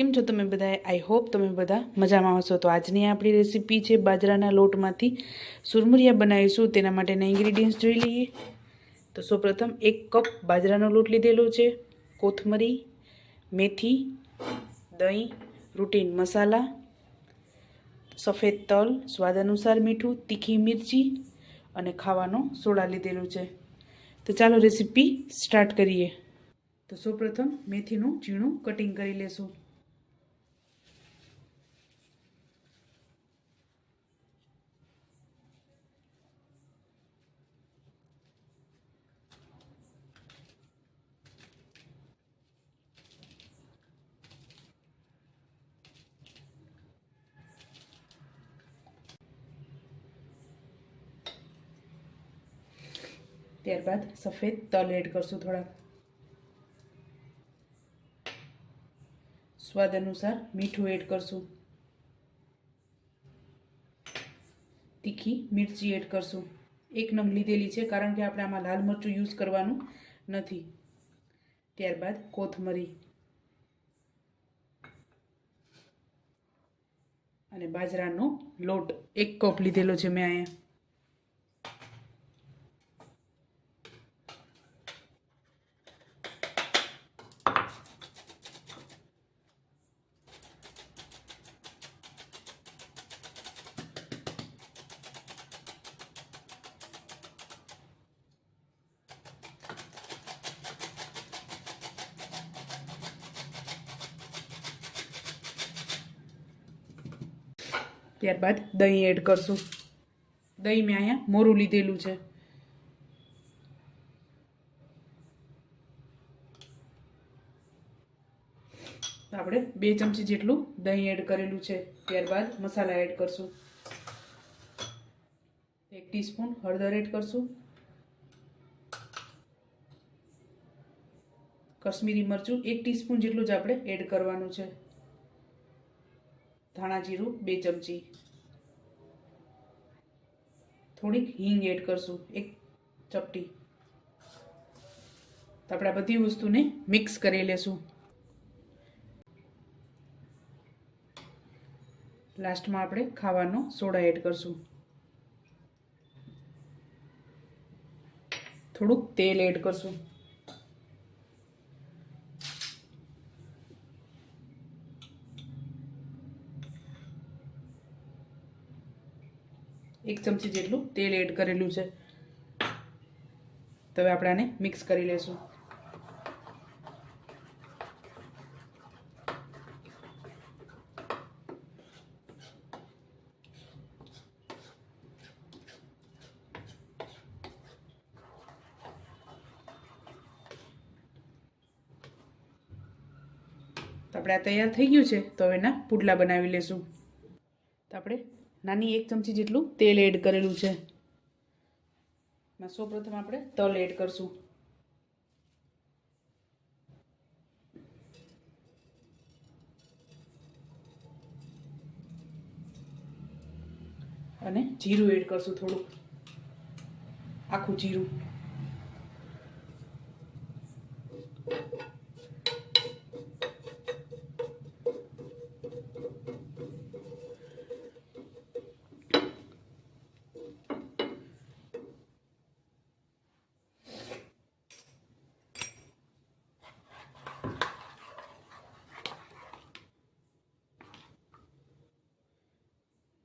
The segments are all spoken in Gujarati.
કેમ છો તમે બધા? આઈ હોપ તમે બધા મજામાં હશો. તો આજની આપણી રેસીપી છે બાજરાના લોટમાંથી સુરમુરિયા બનાવીશું. તેના માટેના ઇન્ગ્રીડિયન્ટ્સ જોઈ લઈએ. તો સૌપ્રથમ 1 કપ બાજરાનો લોટ લીધેલો છે, કોથમરી, મેથી, દહીં, રૂટીન મસાલા, સફેદ તલ, સ્વાદ અનુસાર મીઠું, તીખી મિરચી અને ખાવાનો સોડા લીધેલું છે. તો ચાલો રેસીપી સ્ટાર્ટ કરીએ. તો સૌપ્રથમ મેથીનું ઝીણું કટિંગ કરી લેશું. ત્યારબાદ સફેદ તલ એડ કરશું, થોડાક સ્વાદ અનુસાર મીઠું એડ કરશું, તીખી મિરચી એડ કરશું. 1 નંગ લીધેલી છે કારણ કે આપણે આમાં લાલ મરચું યુઝ કરવાનું નથી. ત્યારબાદ કોથમરી અને બાજરાનો લોટ 1 કપ લીધેલો છે મેં અહીંયા. ત્યારબાદ દહીં એડ કરશું. દહીં મેં અહીંયા મોરું લીધેલું છે. આપણે 2 ચમચી જેટલું દહીં એડ કરેલું છે. ત્યારબાદ મસાલા એડ કરશું. 1 ટીસ્પૂન હળદર એડ કરશું. કશ્મીરી મરચું 1 ટીસ્પૂન જેટલું જ આપણે એડ કરવાનું છે. ધાણા જીરું 2 ચમચી. થોડીક હિંગ એડ કરશું, 1 ચપટી. તો આપણે આ બધી વસ્તુને મિક્સ કરી લેશું. લાસ્ટમાં આપણે ખાવાનો સોડા એડ કરશું. થોડુંક તેલ એડ કરશું. એક ચમચી જેટલું તેલ એડ કરેલું છે. તો હવે આપણે આને મિક્સ કરી લેશું. તો આપણે આ તૈયાર થઈ ગયું છે. તો હવે એના પુડલા બનાવી લેશું. તો આપણે નાની 1 ચમચી જેટલું તેલ એડ કરેલું છે. સૌપ્રથમ આપણે તલ એડ કરશું. અને જીરું એડ કરશું, થોડુંક આખું જીરું.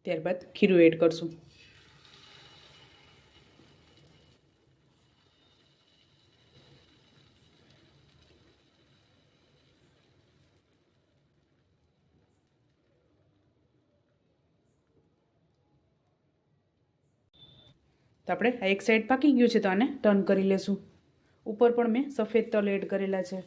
ત્યારબાદ ખીરું એડ કરશું. તો આપણે આ એક સાઈડ પાકી ગયું છે, તો આને ટર્ન કરી લેશું. ઉપર પણ મેં સફેદ તલ એડ કરેલા છે.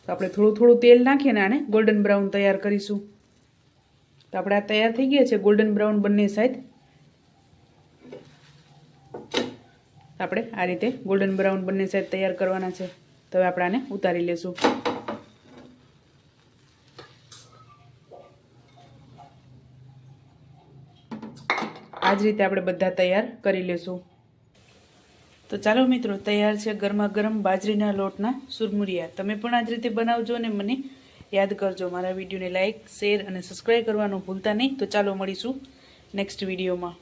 તો આપણે થોડું તેલ નાખીને આને ગોલ્ડન બ્રાઉન તૈયાર કરીશું. તો આપણે આ તૈયાર થઈ ગયા છે ગોલ્ડન બ્રાઉન બંને સાઈડ. આપણે આ રીતે ગોલ્ડન બ્રાઉન બંને સાઈડ તૈયાર કરવાના છે. તો હવે આપણે આને ઉતારી લેશું. આ જ રીતે આપણે બધા તૈયાર કરી લેશું. તો ચાલો મિત્રો, તૈયાર છે ગરમા ગરમ બાજરીના લોટના સુરમુરિયા. તમે પણ આ જ રીતે બનાવજો અને મને યાદ કરજો. મારા વિડીયોને લાઇક, શેર અને સબસ્ક્રાઈબ કરવાનું ભૂલતા નહીં. તો ચાલો મળીશું નેક્સ્ટ વિડીયોમાં.